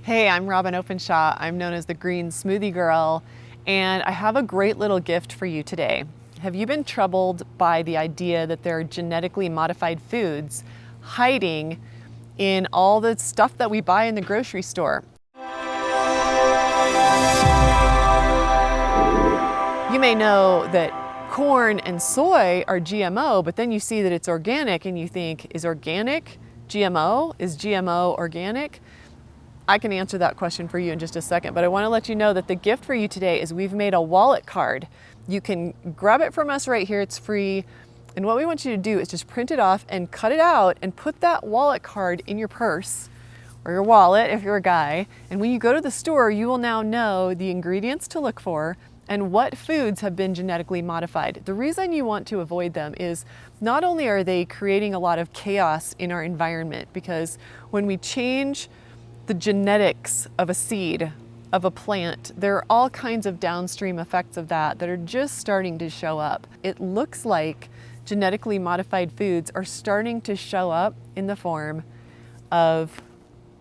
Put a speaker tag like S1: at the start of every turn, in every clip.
S1: Hey, I'm Robin Openshaw. I'm known as the Green Smoothie Girl, and I have a great little gift for you today. Have you been troubled by the idea that there are genetically modified foods hiding in all the stuff that we buy in the grocery store? You may know that corn and soy are GMO, but then you see that it's organic and you think, is organic GMO? Is GMO organic? I can answer that question for you in just a second, but I want to let you know that the gift for you today is we've made a wallet card. You can grab it from us right here, it's free. And what we want you to do is just print it off and cut it out and put that wallet card in your purse or your wallet if you're a guy. And when you go to the store, you will now know the ingredients to look for and what foods have been genetically modified. The reason you want to avoid them is not only are they creating a lot of chaos in our environment, because when we change the genetics of a seed, of a plant, there are all kinds of downstream effects of that are just starting to show up. It looks like genetically modified foods are starting to show up in the form of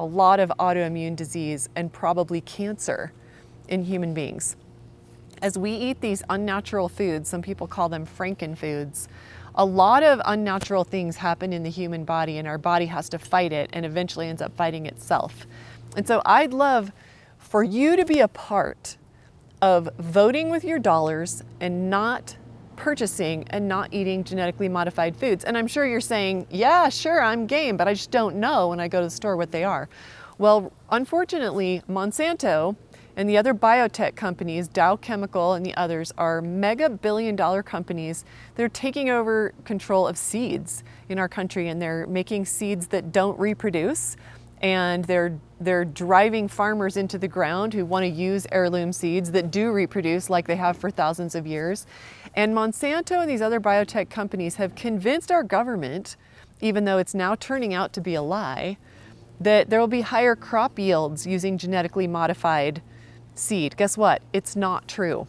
S1: a lot of autoimmune disease and probably cancer in human beings. As we eat these unnatural foods, some people call them frankenfoods, a lot of unnatural things happen in the human body and our body has to fight it and eventually ends up fighting itself. And so I'd love for you to be a part of voting with your dollars and not purchasing and not eating genetically modified foods. And I'm sure you're saying, yeah, sure, I'm game, but I just don't know when I go to the store what they are. Well, unfortunately, Monsanto and the other biotech companies, Dow Chemical and the others, are mega billion-dollar companies. They're taking over control of seeds in our country, and they're making seeds that don't reproduce. And they're driving farmers into the ground who want to use heirloom seeds that do reproduce like they have for thousands of years. And Monsanto and these other biotech companies have convinced our government, even though it's now turning out to be a lie, that there will be higher crop yields using genetically modified seed. Guess what? It's not true.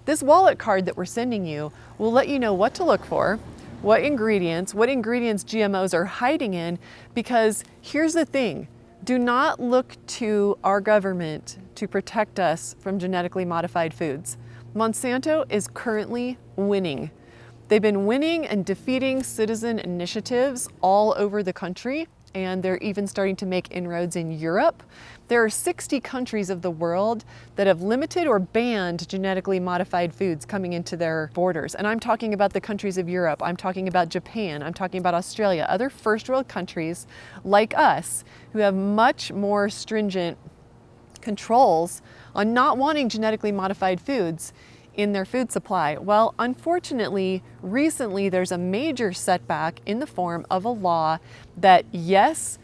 S1: This wallet card that we're sending you will let you know what to look for, what ingredients GMOs are hiding in, because here's the thing, do not look to our government to protect us from genetically modified foods. Monsanto is currently winning. They've been winning and defeating citizen initiatives all over the country, and they're even starting to make inroads in Europe. There are 60 countries of the world that have limited or banned genetically modified foods coming into their borders. And I'm talking about the countries of Europe, I'm talking about Japan, I'm talking about Australia, other first world countries like us who have much more stringent controls on not wanting genetically modified foods in their food supply. Well, unfortunately, recently there's a major setback in the form of a law that, yes,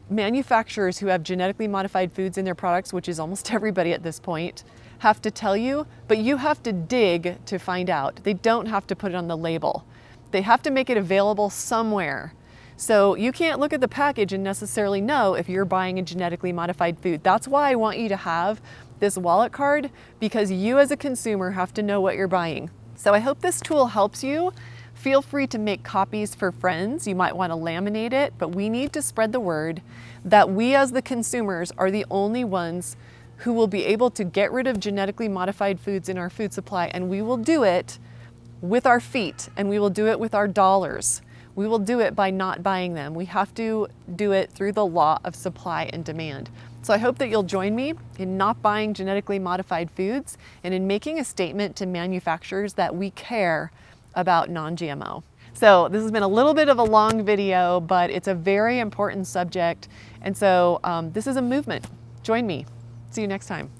S1: manufacturers who have genetically modified foods in their products, which is almost everybody at this point, have to tell you, but you have to dig to find out. They don't have to put it on the label. They have to make it available somewhere. So you can't look at the package and necessarily know if you're buying a genetically modified food. That's why I want you to have this wallet card, because you as a consumer have to know what you're buying. So I hope this tool helps you. Feel free to make copies for friends. You might want to laminate it, but we need to spread the word that we as the consumers are the only ones who will be able to get rid of genetically modified foods in our food supply, and we will do it with our feet, and we will do it with our dollars. We will do it by not buying them. We have to do it through the law of supply and demand. So I hope that you'll join me in not buying genetically modified foods and in making a statement to manufacturers that we care about non-GMO. So this has been a little bit of a long video, but it's a very important subject. And so this is a movement. Join me. See you next time.